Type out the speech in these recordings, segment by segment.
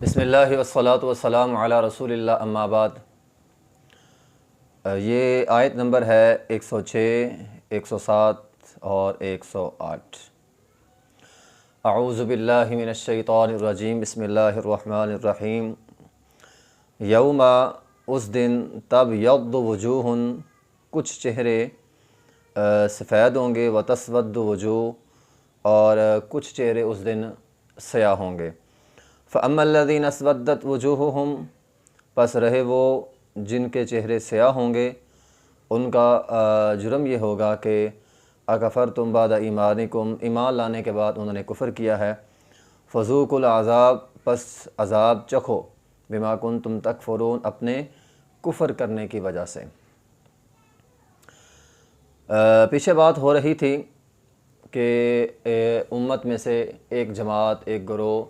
بسم اللہ والصلاۃ والسلام علی رسول اللہ اما بعد۔ یہ آیت نمبر ہے 106، 107 اور 108۔ اعوذ باللہ من الشیطان الرجیم، بسم اللہ الرحمن الرحیم۔ یوم، اس دن، تبیض وجوہ، کچھ چہرے سفید ہوں گے، وتسود وجوہ، اور کچھ چہرے اس دن سیاہ ہوں گے۔ فَأَمَّا الَّذِينَ اسْوَدَّتْ وُجُوهُهُمْ، پس رہے وہ جن کے چہرے سیاہ ہوں گے، ان کا جرم یہ ہوگا کہ اکفرتم بعد ایمانکم، ایمان لانے کے بعد انہوں نے کفر کیا ہے۔ فذوقوا العذاب، پس عذاب چکھو، بما کنتم تکفرون، اپنے کفر کرنے کی وجہ سے۔ پیچھے بات ہو رہی تھی کہ امت میں سے ایک جماعت، ایک گروہ،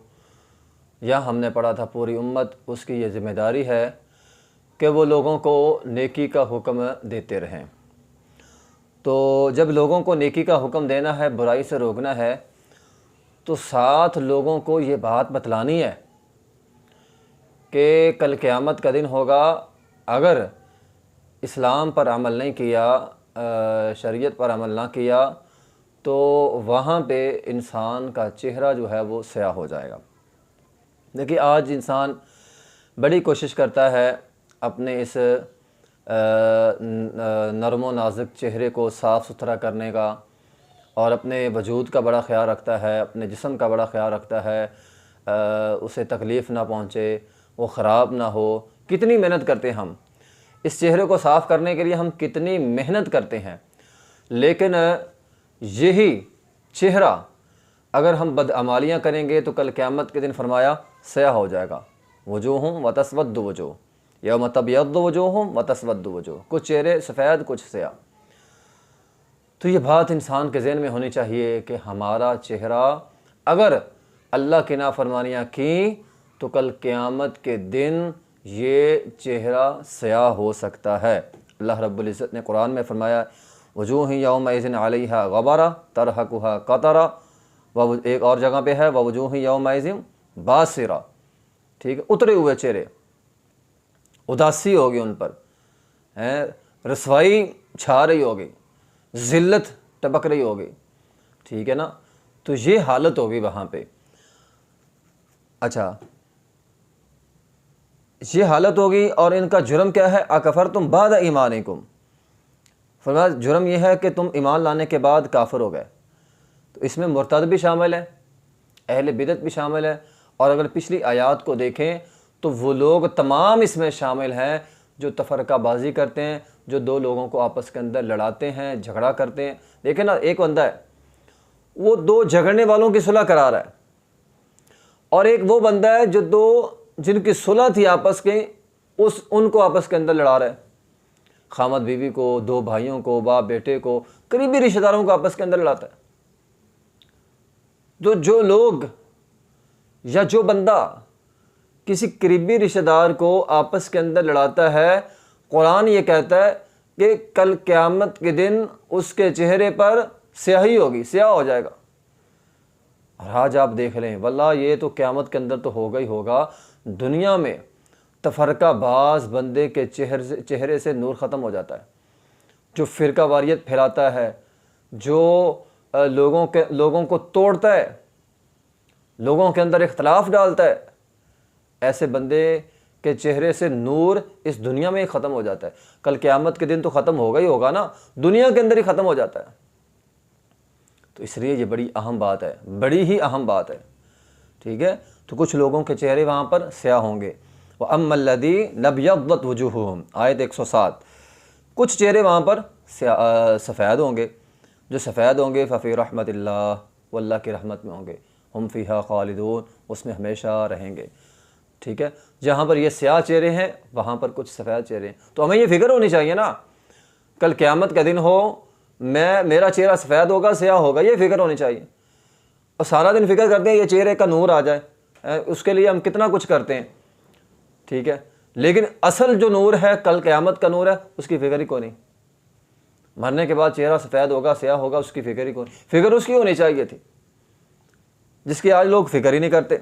یا ہم نے پڑھا تھا پوری امت، اس کی یہ ذمہ داری ہے کہ وہ لوگوں کو نیکی کا حکم دیتے رہیں۔ تو جب لوگوں کو نیکی کا حکم دینا ہے، برائی سے روکنا ہے، تو ساتھ لوگوں کو یہ بات بتلانی ہے کہ کل قیامت کا دن ہوگا، اگر اسلام پر عمل نہیں کیا، شریعت پر عمل نہ کیا، تو وہاں پہ انسان کا چہرہ جو ہے وہ سیاہ ہو جائے گا۔ دیکھیے، آج انسان بڑی کوشش کرتا ہے اپنے اس نرم و نازک چہرے کو صاف ستھرا کرنے کا، اور اپنے وجود کا بڑا خیال رکھتا ہے، اپنے جسم کا بڑا خیال رکھتا ہے، اسے تکلیف نہ پہنچے، وہ خراب نہ ہو۔ کتنی محنت کرتے ہیں ہم اس چہرے کو صاف کرنے کے لیے، ہم کتنی محنت کرتے ہیں، لیکن یہی چہرہ اگر ہم بدعمالیاں کریں گے تو کل قیامت کے دن فرمایا سیاہ ہو جائے گا۔ وجوہ وتسود وجوہ، یوم تبیض وجوہ وتسود وجوہ، کچھ چہرے سفید، کچھ سیاہ۔ تو یہ بات انسان کے ذہن میں ہونی چاہیے کہ ہمارا چہرہ اگر اللہ کی نافرمانیاں کی تو کل قیامت کے دن یہ چہرہ سیاہ ہو سکتا ہے۔ اللہ رب العزت نے قرآن میں فرمایا وجوہ یومئذ علیہا غبرہ ترہقھا قطرہ، ایک اور جگہ پہ ہے ووجوہ یومئذ باسرہ، ٹھیک ہے، اترے ہوئے چہرے، اداسی ہوگی ان پر، رسوائی چھا رہی ہوگی، ذلت ٹپک رہی ہوگی، ٹھیک ہے نا۔ تو یہ حالت ہوگی وہاں پہ۔ اچھا، یہ حالت ہوگی، اور ان کا جرم کیا ہے؟ اکفرتم بعد ایمانکم، فرمایا جرم یہ ہے کہ تم ایمان لانے کے بعد کافر ہو گئے۔ تو اس میں مرتد بھی شامل ہے، اہل بدعت بھی شامل ہے، اور اگر پچھلی آیات کو دیکھیں تو وہ لوگ تمام اس میں شامل ہیں جو تفرقہ بازی کرتے ہیں، جو دو لوگوں کو آپس کے اندر لڑاتے ہیں، جھگڑا کرتے ہیں۔ دیکھیں نا، ایک بندہ ہے وہ دو جھگڑنے والوں کی صلح کرا رہا ہے، اور ایک وہ بندہ ہے جو دو جن کی صلح تھی آپس کے، ان کو آپس کے اندر لڑا رہا ہے، خامد بیوی کو، دو بھائیوں کو، باپ بیٹے کو، قریبی رشتہ داروں کو آپس کے اندر لڑاتا ہے۔ جو لوگ یا جو بندہ کسی قریبی رشتہ دار کو آپس کے اندر لڑاتا ہے، قرآن یہ کہتا ہے کہ کل قیامت کے دن اس کے چہرے پر سیاہی ہوگی، سیاہ ہو جائے گا۔ اور آج آپ دیکھ لیں، واللہ یہ تو قیامت کے اندر تو ہوگا ہی ہوگا، دنیا میں تفرقہ باز بندے کے چہرے سے نور ختم ہو جاتا ہے، جو فرقہ واریت پھیلاتا ہے، جو لوگوں کو توڑتا ہے، لوگوں کے اندر اختلاف ڈالتا ہے، ایسے بندے کے چہرے سے نور اس دنیا میں ہی ختم ہو جاتا ہے۔ کل قیامت کے دن تو ختم ہوگا ہی ہوگا نا، دنیا کے اندر ہی ختم ہو جاتا ہے۔ تو اس لیے یہ بڑی اہم بات ہے، بڑی ہی اہم بات ہے، ٹھیک ہے۔ تو کچھ لوگوں کے چہرے وہاں پر سیاہ ہوں گے۔ وَأَمَّا الَّذِينَ ابْيَضَّتْ وُجُوهُهُمْ، آیت 107، کچھ چہرے وہاں پر سفید ہوں گے، جو سفید ہوں گے فَفِي رَحْمَةِ اللَّهِ، وہ اللہ کی رحمت میں ہوں گے، ہم فیہا خالدون، اس میں ہمیشہ رہیں گے، ٹھیک ہے۔ جہاں پر یہ سیاہ چہرے ہیں وہاں پر کچھ سفید چہرے ہیں، تو ہمیں یہ فکر ہونی چاہیے نا، کل قیامت کا دن ہو، میرا چہرہ سفید ہوگا سیاہ ہوگا، یہ فکر ہونی چاہیے۔ اور سارا دن فکر کرتے ہیں یہ چہرے کا نور آ جائے، اس کے لیے ہم کتنا کچھ کرتے ہیں، ٹھیک ہے، لیکن اصل جو نور ہے، کل قیامت کا نور ہے، اس کی فکر ہی کوئی نہیں۔ مرنے کے بعد چہرہ سفید ہوگا سیاہ ہوگا، اس کی فکر ہی کوئی نہیں۔ فکر اس کی ہونی چاہیے تھی، جس کی آج لوگ فکر ہی نہیں کرتے۔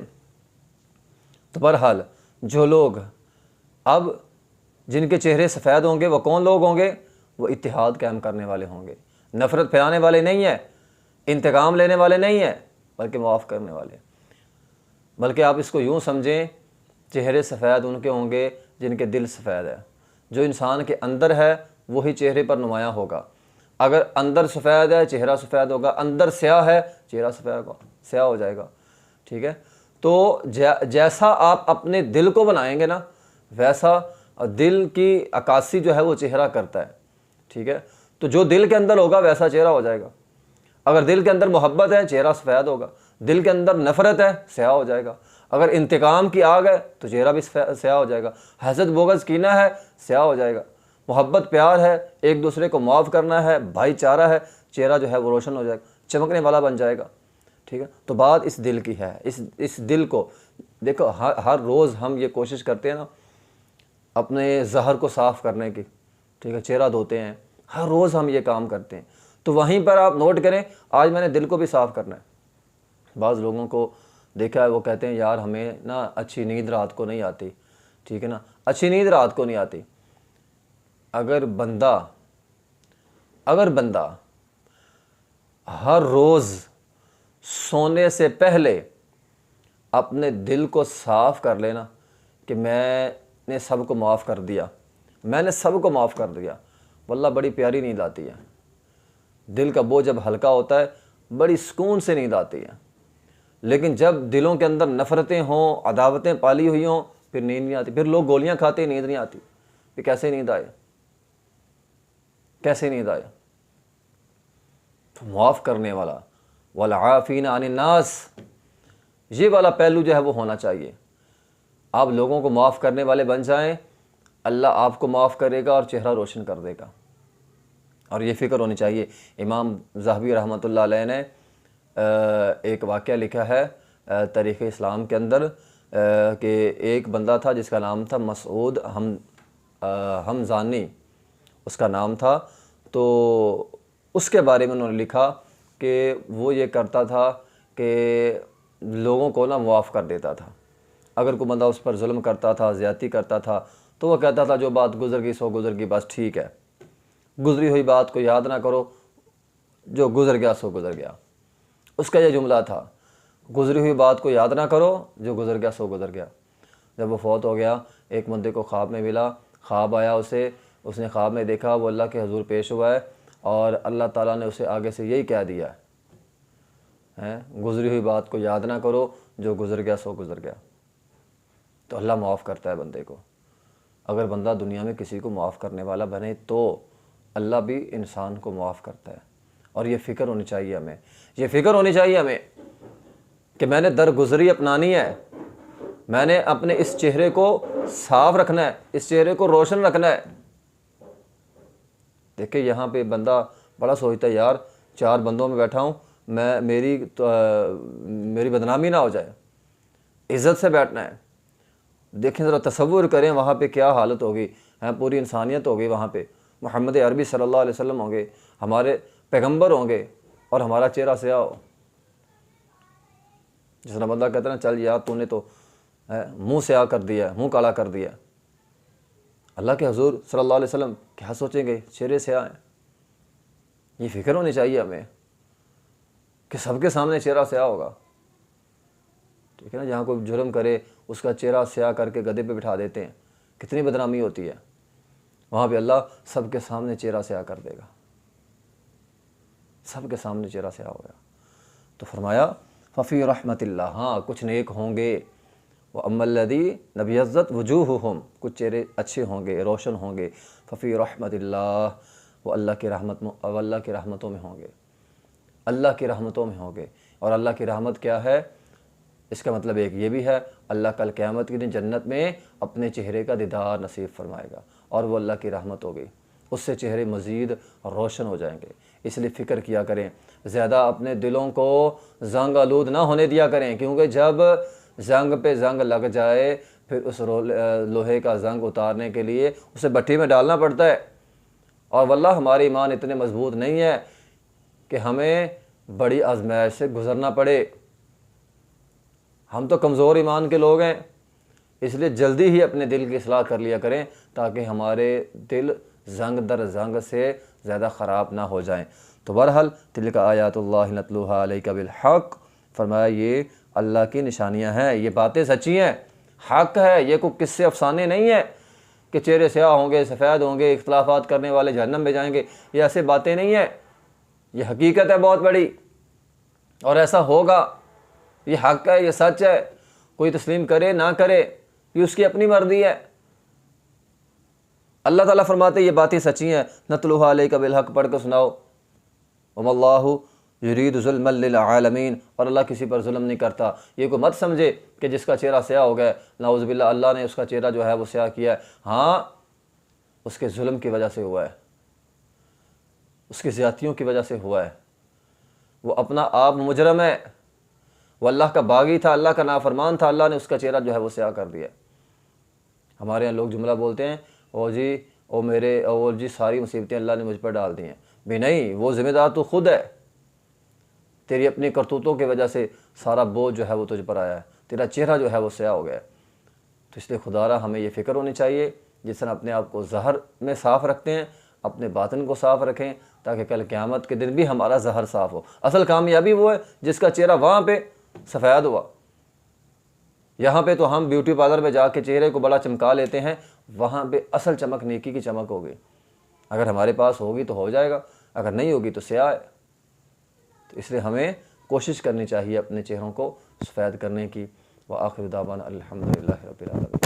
تو بہرحال جو لوگ اب جن کے چہرے سفید ہوں گے وہ کون لوگ ہوں گے؟ وہ اتحاد قائم کرنے والے ہوں گے، نفرت پھیلانے والے نہیں ہیں، انتقام لینے والے نہیں ہیں، بلکہ معاف کرنے والے۔ بلکہ آپ اس کو یوں سمجھیں، چہرے سفید ان کے ہوں گے جن کے دل سفید ہے۔ جو انسان کے اندر ہے وہی چہرے پر نمایاں ہوگا۔ اگر اندر سفید ہے چہرہ سفید ہوگا، اندر سیاہ ہے چہرہ سیاہ ہو جائے گا، ٹھیک ہے؟ تو جیسا آپ اپنے دل کو بنائیں گے نا، ویسا دل کی عکاسی جو ہے وہ چہرہ کرتا ہے، ٹھیک ہے؟ تو جو دل کے اندر ہوگا ویسا چہرہ ہو جائے گا۔ اگر دل کے اندر محبت ہے چہرہ سفید ہوگا، دل کے اندر نفرت ہے سیاہ ہو جائے گا، اگر انتقام کی آگ ہے تو چہرہ بھی سیاہ ہو جائے گا، حسد بغض کینہ ہے سیاہ ہو جائے گا، محبت پیار ہے، ایک دوسرے کو معاف کرنا ہے، بھائی چارہ ہے، چہرہ جو ہے وہ روشن ہو جائے گا، چمکنے والا بن جائے گا، ٹھیک ہے؟ تو بات اس دل کی ہے۔ اس دل کو دیکھو، ہر روز ہم یہ کوشش کرتے ہیں نا اپنے ظہر کو صاف کرنے کی، ٹھیک ہے؟ چہرہ دھوتے ہیں، ہر روز ہم یہ کام کرتے ہیں۔ تو وہیں پر آپ نوٹ کریں، آج میں نے دل کو بھی صاف کرنا ہے۔ بعض لوگوں کو دیکھا ہے وہ کہتے ہیں یار ہمیں نا اچھی نیند رات کو نہیں آتی، ٹھیک ہے نا؟ اچھی نیند رات کو نہیں آتی۔ اگر بندہ ہر روز سونے سے پہلے اپنے دل کو صاف کر لینا کہ میں نے سب کو معاف کر دیا، میں نے سب کو معاف کر دیا، واللہ بڑی پیاری نیند آتی ہے۔ دل کا بوجھ جب ہلکا ہوتا ہے بڑی سکون سے نیند آتی ہے، لیکن جب دلوں کے اندر نفرتیں ہوں، عداوتیں پالی ہوئی ہوں، پھر نیند نہیں آتی۔ پھر لوگ گولیاں کھاتے ہیں، نیند نہیں آتی۔ پھر کیسے نیند آئے؟ کیسے نیند آئے؟ تو معاف کرنے والا، والعافین عن الناس، یہ والا پہلو جو ہے وہ ہونا چاہیے۔ آپ لوگوں کو معاف کرنے والے بن جائیں، اللہ آپ کو معاف کرے گا اور چہرہ روشن کر دے گا۔ اور یہ فکر ہونی چاہیے۔ امام ذہبی رحمۃ اللہ علیہ نے ایک واقعہ لکھا ہے تاریخ اسلام کے اندر کہ ایک بندہ تھا جس کا نام تھا مسعود ہمزانی، اس کا نام تھا۔ تو اس کے بارے میں انہوں نے لکھا کہ وہ یہ کرتا تھا کہ لوگوں کو نا معاف کر دیتا تھا۔ اگر کوئی بندہ اس پر ظلم کرتا تھا، زیادتی کرتا تھا، تو وہ کہتا تھا جو بات گزر گئی سو گزر گئی، بس ٹھیک ہے، گزری ہوئی بات کو یاد نہ کرو، جو گزر گیا سو گزر گیا۔ اس کا یہ جملہ تھا، گزری ہوئی بات کو یاد نہ کرو، جو گزر گیا سو گزر گیا۔ جب وہ فوت ہو گیا، ایک بندے کو خواب میں ملا، خواب آیا اسے، اس نے خواب میں دیکھا وہ اللہ کے حضور پیش ہوا ہے اور اللہ تعالیٰ نے اسے آگے سے یہی کہہ دیا ہے، گزری ہوئی بات کو یاد نہ کرو، جو گزر گیا سو گزر گیا۔ تو اللہ معاف کرتا ہے بندے کو۔ اگر بندہ دنیا میں کسی کو معاف کرنے والا بنے تو اللہ بھی انسان کو معاف کرتا ہے۔ اور یہ فکر ہونی چاہیے ہمیں، یہ فکر ہونی چاہیے ہمیں کہ میں نے درگزری اپنانی ہے، میں نے اپنے اس چہرے کو صاف رکھنا ہے، اس چہرے کو روشن رکھنا ہے۔ دیکھیں یہاں پہ بندہ بڑا سوچتا ہے یار 4 بندوں میں بیٹھا ہوں، میری بدنامی نہ ہو جائے، عزت سے بیٹھنا ہے۔ دیکھیں ذرا تصور کریں وہاں پہ کیا حالت ہوگی، پوری انسانیت ہوگی وہاں پہ، محمد عربی صلی اللہ علیہ وسلم ہوں گے، ہمارے پیغمبر ہوں گے، اور ہمارا چہرہ سیاہ ہو۔ جس طرح بندہ کہتا ہے نا چل یار تو نے تو منہ سیاہ کر دیا، منہ کالا کر دیا، اللہ کے حضور صلی اللہ علیہ وسلم کیا سوچیں گے، چہرے سیاہ ہیں۔ یہ فکر ہونی چاہیے ہمیں کہ سب کے سامنے چہرہ سیاہ ہوگا، ٹھیک ہے نا؟ جہاں کوئی جرم کرے اس کا چہرہ سیاہ کر کے گدھے پہ بٹھا دیتے ہیں، کتنی بدنامی ہوتی ہے، وہاں پہ اللہ سب کے سامنے چہرہ سیاہ کر دے گا، سب کے سامنے چہرہ سیاہ ہوگا۔ تو فرمایا ففی رحمت اللہ، ہاں کچھ نیک ہوں گے، وَأَمَّا الَّذِينَ ابْيَضَّتْ وُجُوهُهُمْ، کچھ چہرے اچھے ہوں گے، روشن ہوں گے، ففی رحمت اللہ، وہ اللہ کی رحمتوں میں ہوں گے، اللہ کی رحمتوں میں ہوں گے۔ اور اللہ کی رحمت کیا ہے؟ اس کا مطلب ایک یہ بھی ہے اللہ کل قیامت کے دن جنت میں اپنے چہرے کا دیدار نصیب فرمائے گا، اور وہ اللہ کی رحمت ہوگی، اس سے چہرے مزید روشن ہو جائیں گے۔ اس لیے فکر کیا کریں، زیادہ اپنے دلوں کو زنگ آلود نہ ہونے دیا کریں، کیونکہ جب زنگ پہ زنگ لگ جائے پھر اس لوہے کا زنگ اتارنے کے لیے اسے بھٹی میں ڈالنا پڑتا ہے۔ اور واللہ ہمارے ایمان اتنے مضبوط نہیں ہے کہ ہمیں بڑی آزمائش سے گزرنا پڑے۔ ہم تو کمزور ایمان کے لوگ ہیں، اس لیے جلدی ہی اپنے دل کی اصلاح کر لیا کریں تاکہ ہمارے دل زنگ در زنگ سے زیادہ خراب نہ ہو جائیں۔ تو بہرحال تلک آیات اللہ نتلوہا علیک بالحق، فرمایا یہ اللہ کی نشانیاں ہیں، یہ باتیں سچی ہیں، حق ہے، یہ کوئی قصے افسانے نہیں ہیں کہ چہرے سیاہ ہوں گے، سفید ہوں گے، اختلافات کرنے والے جہنم میں جائیں گے، یہ ایسے باتیں نہیں ہیں، یہ حقیقت ہے بہت بڑی، اور ایسا ہوگا، یہ حق ہے، یہ سچ ہے، کوئی تسلیم کرے نہ کرے یہ اس کی اپنی مرضی ہے۔ اللہ تعالیٰ فرماتے ہیں یہ باتیں سچی ہیں، نتلوہا علیک بالحق، پڑھ کر سناؤ، وما اللہ یرید ظلما للعالمین، اور اللہ کسی پر ظلم نہیں کرتا۔ یہ کوئی مت سمجھے کہ جس کا چہرہ سیاہ ہو گیا نعوذ باللہ اللہ نے اس کا چہرہ جو ہے وہ سیاہ کیا ہے، ہاں اس کے ظلم کی وجہ سے ہوا ہے، اس کی زیادتیوں کی وجہ سے ہوا ہے، وہ اپنا آپ مجرم ہے، وہ اللہ کا باغی تھا، اللہ کا نافرمان تھا، اللہ نے اس کا چہرہ جو ہے وہ سیاہ کر دیا۔ ہمارے یہاں لوگ جملہ بولتے ہیں او جی ساری مصیبتیں اللہ نے مجھ پر ڈال دی ہیں، بھی نہیں، وہ ذمہ دار تو خود ہے، تیری اپنی کرتوتوں کی وجہ سے سارا بوجھ جو ہے وہ تجھ پر آیا ہے، تیرا چہرہ جو ہے وہ سیاہ ہو گیا ہے۔ تو اس لیے خدا را ہمیں یہ فکر ہونی چاہیے، جس طرح اپنے آپ کو ظاہر میں صاف رکھتے ہیں اپنے باطن کو صاف رکھیں تاکہ کل قیامت کے دن بھی ہمارا ظاہر صاف ہو۔ اصل کامیابی وہ ہے جس کا چہرہ وہاں پہ سفید ہوا، یہاں پہ تو ہم بیوٹی پارلر میں جا کے چہرے کو بڑا چمکا لیتے ہیں، وہاں پہ اصل چمک نیکی کی چمک ہوگی، اگر ہمارے پاس ہوگی تو ہو جائے گا، اگر نہیں ہوگی تو سیاہ ہے۔ تو اس لیے ہمیں کوشش کرنی چاہیے اپنے چہروں کو سفید کرنے کی۔ وآخر دعوانا الحمدللہ رب العالمین۔